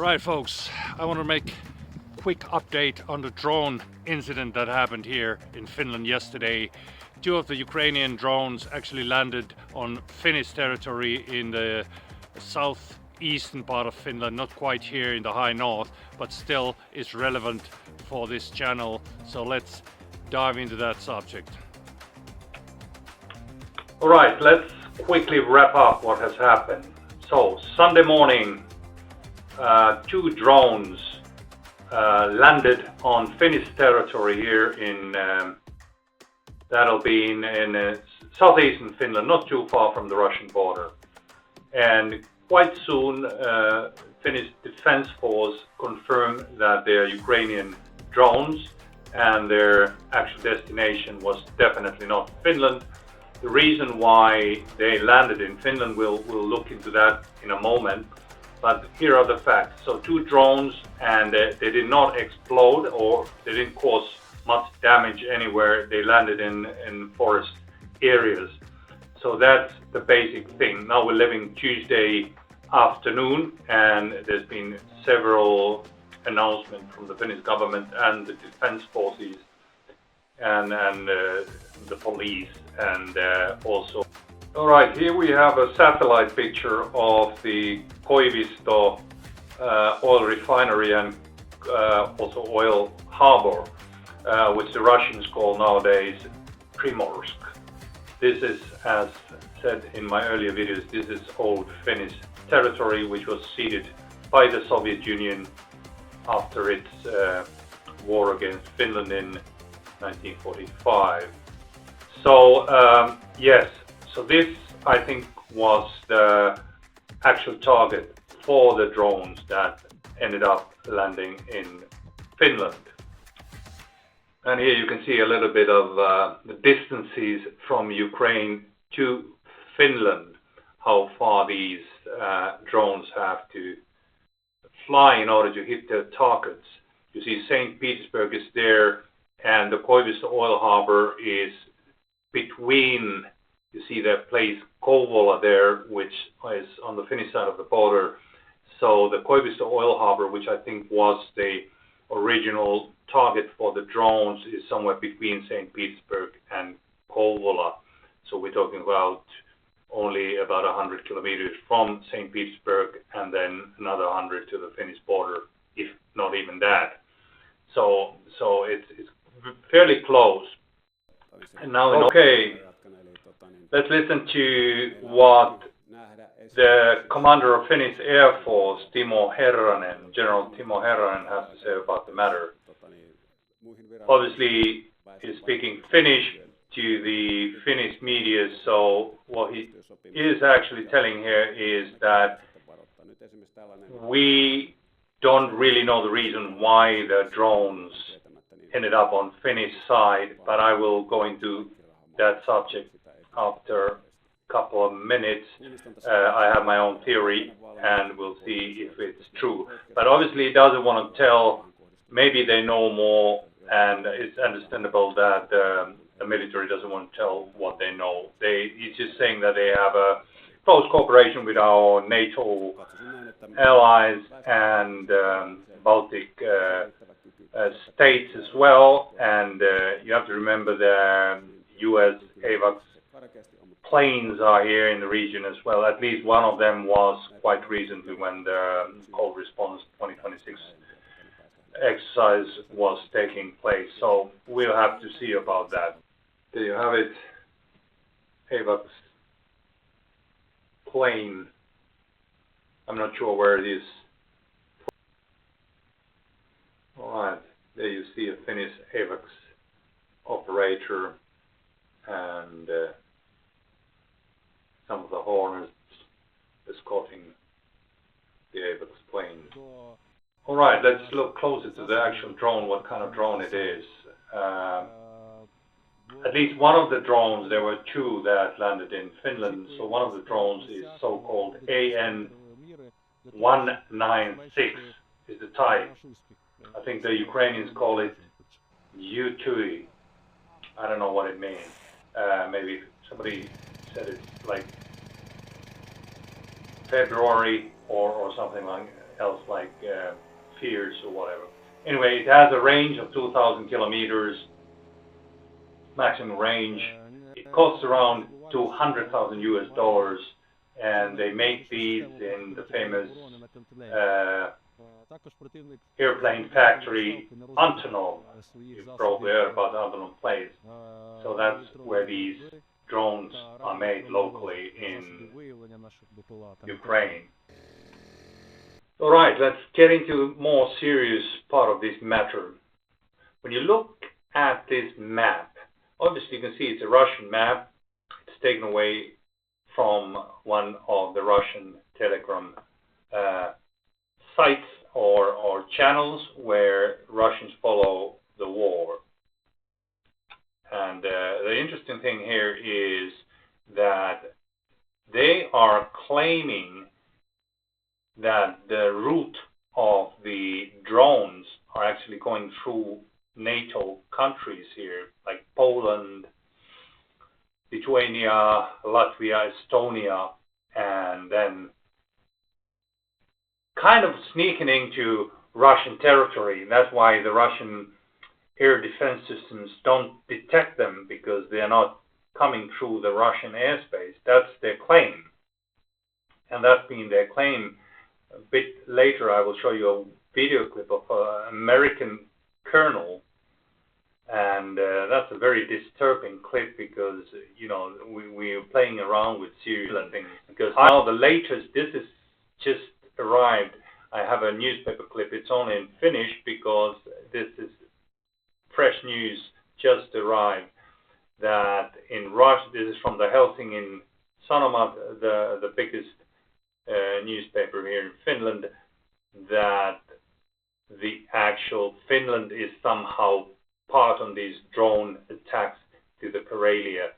Alright folks, I want to make a quick update on the drone incident that happened here in Finland yesterday. Two of the Ukrainian drones actually landed on Finnish territory in the southeastern part of Finland, not quite here in the high north, but still is relevant for this channel. So let's dive into that subject. Alright, let's quickly wrap up what has happened. So, Sunday morning, two drones landed on Finnish territory here in, that'll be in southeastern Finland, not too far from the Russian border. And quite soon, Finnish Defense Force confirmed that they're Ukrainian drones and their actual destination was definitely not Finland. The reason why they landed in Finland, we'll look into that in a moment. But here are the facts. So two drones, and they did not explode or they didn't cause much damage anywhere. They landed in forest areas. So that's the basic thing. Now we're living Tuesday afternoon, and there's been several announcements from the Finnish government and the defense forces and the police and also. All right, here we have a satellite picture of the Kouvola oil refinery and also oil harbor, which the Russians call nowadays Primorsk. This is, as said in my earlier videos, this is old Finnish territory which was ceded by the Soviet Union after its war against Finland in 1945. So yes, so this I think was the actual target for the drones that ended up landing in Finland. And here you can see a little bit of the distances from Ukraine to Finland, how far these drones have to fly in order to hit their targets. You see St. Petersburg is there, and the Kouvola oil harbor is between, you see that place Kouvola there, which is on the Finnish side of the border. So the Kouvola oil harbor, which I think was the original target for the drones, is somewhere between St. Petersburg and Kouvola. So we're talking about only about 100 kilometers from St. Petersburg and then another 100 to the Finnish border, if not even that. So it's fairly close. And now, okay, let's listen to what the commander of Finnish Air Force, General Timo Herranen, has to say about the matter. Obviously, he's speaking Finnish to the Finnish media, so what he is actually telling here is that we don't really know the reason why the drones ended up on Finnish side, but I will go into that subject after a couple of minutes. I have my own theory and we'll see if it's true. But obviously it doesn't want to tell, maybe they know more, and it's understandable that the military doesn't want to tell what they know. He's just saying that they have a close cooperation with our NATO allies and Baltic states as well, and you have to remember the US AVAX planes are here in the region as well. At least one of them was quite recently when the Cold Response 2026 exercise was taking place. So we'll have to see about that. There you have it, AVAX plane. I'm not sure where it is. Alright, there you see a Finnish AVAX operator and some of the Hornets escorting the AVAX plane. Alright, let's look closer to the actual drone, what kind of drone it is. At least one of the drones, there were two that landed in Finland, so one of the drones is so-called AN196 is the type. I think the Ukrainians call it Liutyi. I don't know what it means. Maybe somebody said it's like February or something like else like fears or whatever. Anyway, it has a range of 2,000 kilometers, maximum range. It costs around $200,000 US, and they make these in the famous airplane factory Antonov. You've probably heard about the Antonov planes. So that's where these drones are made locally in Ukraine. All right, let's get into a more serious part of this matter. When you look at this map, obviously you can see it's a Russian map. It's taken away from one of the Russian telegram sites or channels where Russians follow the war. And the interesting thing here is that they are claiming that the route of the drones are actually going through NATO countries here, like Poland, Lithuania, Latvia, Estonia, and then kind of sneaking into Russian territory. That's why the Russian air defense systems don't detect them, because they are not coming through the Russian airspace. That's their claim. And that's been their claim. A bit later I will show you a video clip of an American colonel, and that's a very disturbing clip, because you know we are playing around with serial things. Because now the latest, this is just arrived. I have a newspaper clip. It's only in Finnish because this is fresh news, just arrived, that in Russia, this is from the Helsingin Sanomat, the biggest newspaper here in Finland, that the actual Finland is somehow part on these drone attacks to the Karelia,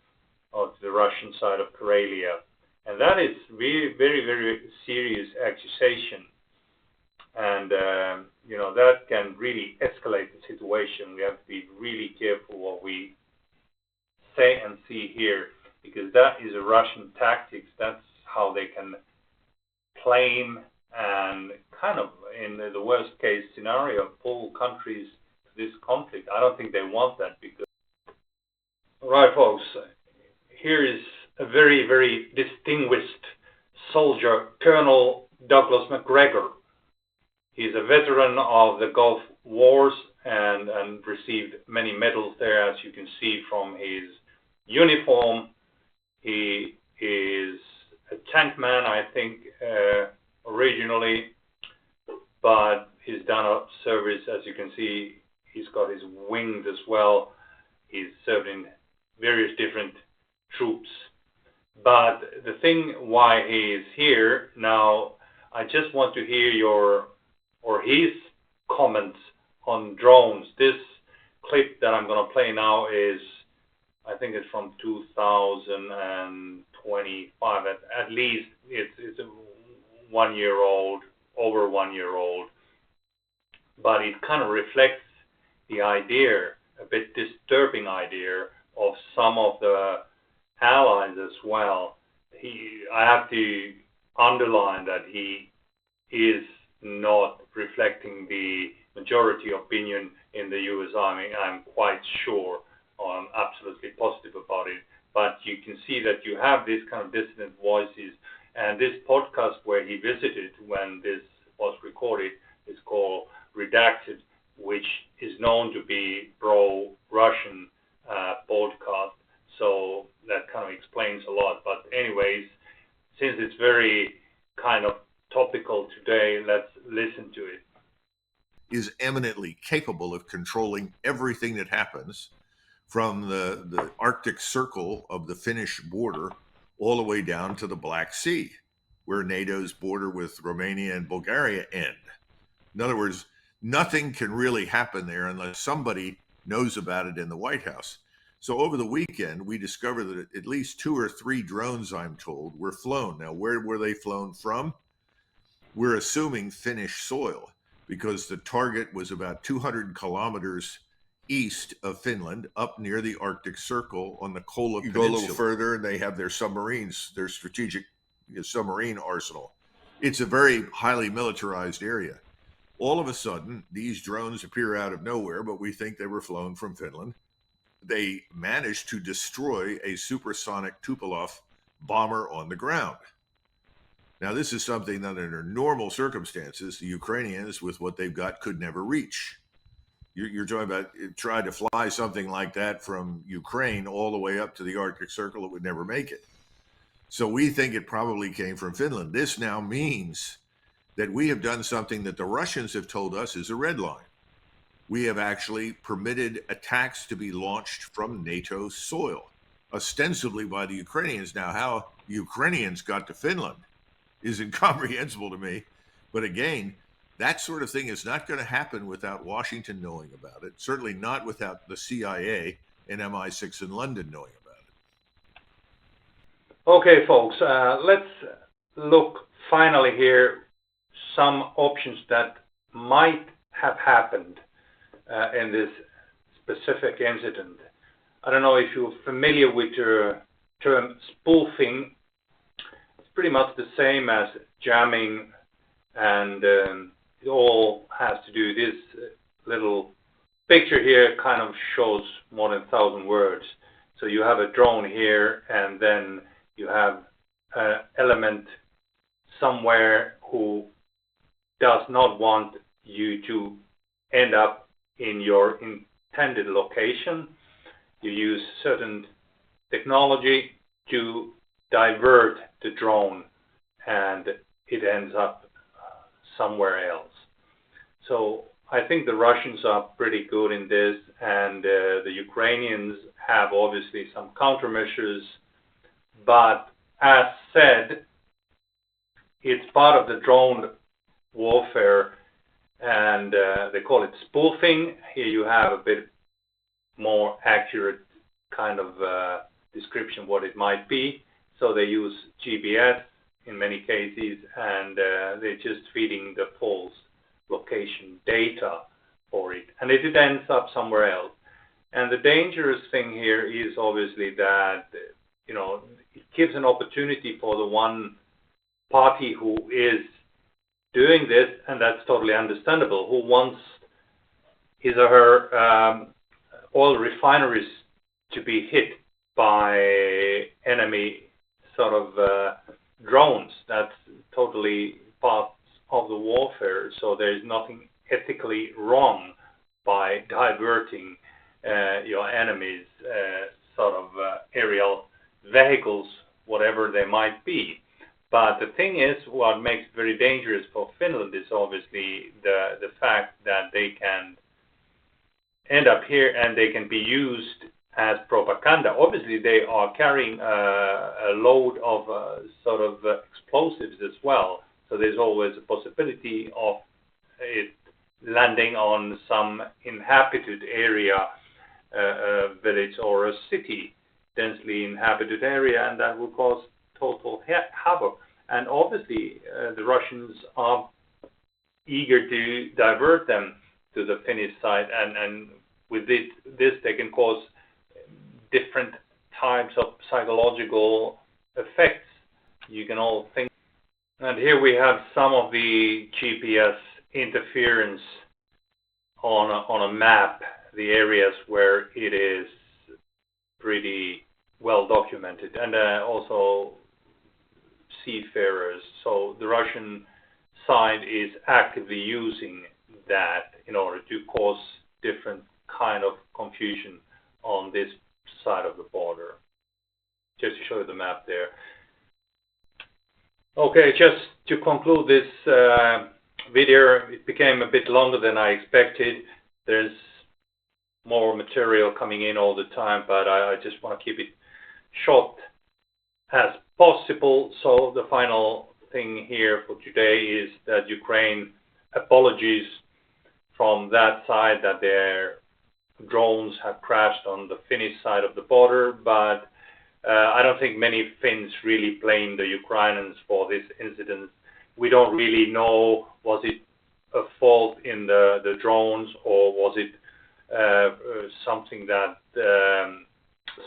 or to the Russian side of Karelia. And that is very, very, very serious accusation. And, you know, that can really escalate the situation. We have to be really careful what we say and see here, because that is a Russian tactics. That's how they can claim and kind of, in the worst case scenario, pull countries to this conflict. I don't think they want that, because... All right, folks, here is a very, very distinguished soldier, Colonel Douglas Macgregor. He's a veteran of the Gulf Wars and received many medals there, as you can see from his uniform. He is a tank man, I think, originally, but he's done a service, as you can see. He's got his wings as well. He's served in various different troops. But the thing why he is here now, I just want to hear his comments on drones. This clip that I'm going to play now is, I think it's from 2025. At least it's a 1 year old, over 1 year old. But it kind of reflects the idea, a bit disturbing idea, of some of the allies as well. I have to underline that he is not reflecting the majority opinion in the US Army. I'm quite sure, I'm absolutely positive about it. But you can see that you have this kind of dissident voices, and this podcast where he visited when this was recorded is called Redacted, which is known to be pro-Russian podcast. So that kind of explains a lot. But anyways, since it's very kind of topical today, let's listen to it. Is eminently capable of controlling everything that happens from the Arctic Circle of the Finnish border all the way down to the Black Sea, where NATO's border with Romania and Bulgaria end. In other words, nothing can really happen there unless somebody knows about it in the White House. So over the weekend, we discovered that at least 2 or 3 drones, I'm told, were flown. Now, where were they flown from? We're assuming Finnish soil, because the target was about 200 kilometers east of Finland, up near the Arctic Circle on the Kouvola Peninsula. You go a little further, and they have their submarines, their strategic submarine arsenal. It's a very highly militarized area. All of a sudden, these drones appear out of nowhere, but we think they were flown from Finland. They managed to destroy a supersonic Tupolev bomber on the ground. Now, this is something that under normal circumstances, the Ukrainians, with what they've got, could never reach. You're talking about trying to fly something like that from Ukraine all the way up to the Arctic Circle, it would never make it. So we think it probably came from Finland. This now means that we have done something that the Russians have told us is a red line. We have actually permitted attacks to be launched from NATO soil, ostensibly by the Ukrainians. Now, how the Ukrainians got to Finland is incomprehensible to me. But again, that sort of thing is not going to happen without Washington knowing about it, certainly not without the CIA and MI6 in London knowing about it. Okay, folks, let's look finally here some options that might have happened in this specific incident. I don't know if you're familiar with the term spoofing. It's pretty much the same as jamming, and it all has to do, this little picture here kind of shows more than 1,000 words. So you have a drone here, and then you have an element somewhere who does not want you to end up in your intended location. You use certain technology to divert the drone, and it ends up somewhere else. So I think the Russians are pretty good in this, and the Ukrainians have obviously some countermeasures, but as said, it's part of the drone warfare, and they call it spoofing. Here you have a bit more accurate kind of description what it might be. So they use GPS in many cases, and they're just feeding the false location data for it, and it ends up somewhere else. And the dangerous thing here is obviously that, you know, it gives an opportunity for the one party who is doing this, and that's totally understandable, who wants his or her oil refineries to be hit by enemy sort of drones. That's totally part of the warfare. So there is nothing ethically wrong by diverting your enemy's sort of aerial vehicles, whatever they might be. But the thing is, what makes it very dangerous for Finland is obviously the fact that they can end up here and they can be used as propaganda. Obviously, they are carrying a load of sort of explosives as well. So there's always a possibility of it landing on some inhabited area, a village or a city, densely inhabited area, and that would cause total havoc. And obviously, the Russians are eager to divert them to the Finnish side, and with this they can cause different types of psychological effects. You can all think. And here we have some of the GPS interference on a map, the areas where it is pretty well documented, and also seafarers. So the Russian side is actively using that in order to cause different kind of confusion on this side of the border. Just to show you the map there. Okay, just to conclude this video, it became a bit longer than I expected. There's more material coming in all the time, but I just want to keep it short as possible. So the final thing here for today is that Ukraine apologies from that side that their drones have crashed on the Finnish side of the border, but I don't think many Finns really blame the Ukrainians for this incident. We don't really know, was it a fault in the drones, or was it something that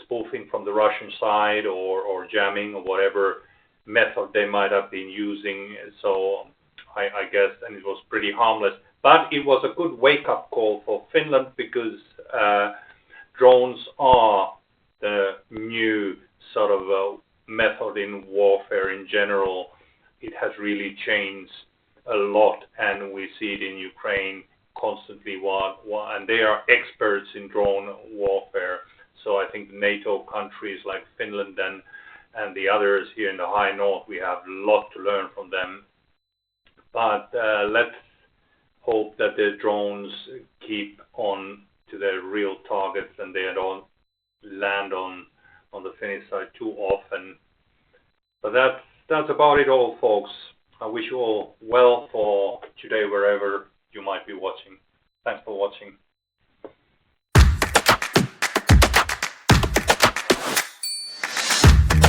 spoofing from the Russian side, or jamming or whatever. method they might have been using. So I guess, and it was pretty harmless. But it was a good wake-up call for Finland, because drones are the new sort of method in warfare in general. It has really changed a lot, and we see it in Ukraine constantly. And they are experts in drone warfare. So I think NATO countries like Finland and the others here in the high north, we have a lot to learn from them. But let's hope that the drones keep on to their real targets and they don't land on the Finnish side too often. But that's about it all, folks. I wish you all well for today, wherever you might be watching. Thanks for watching.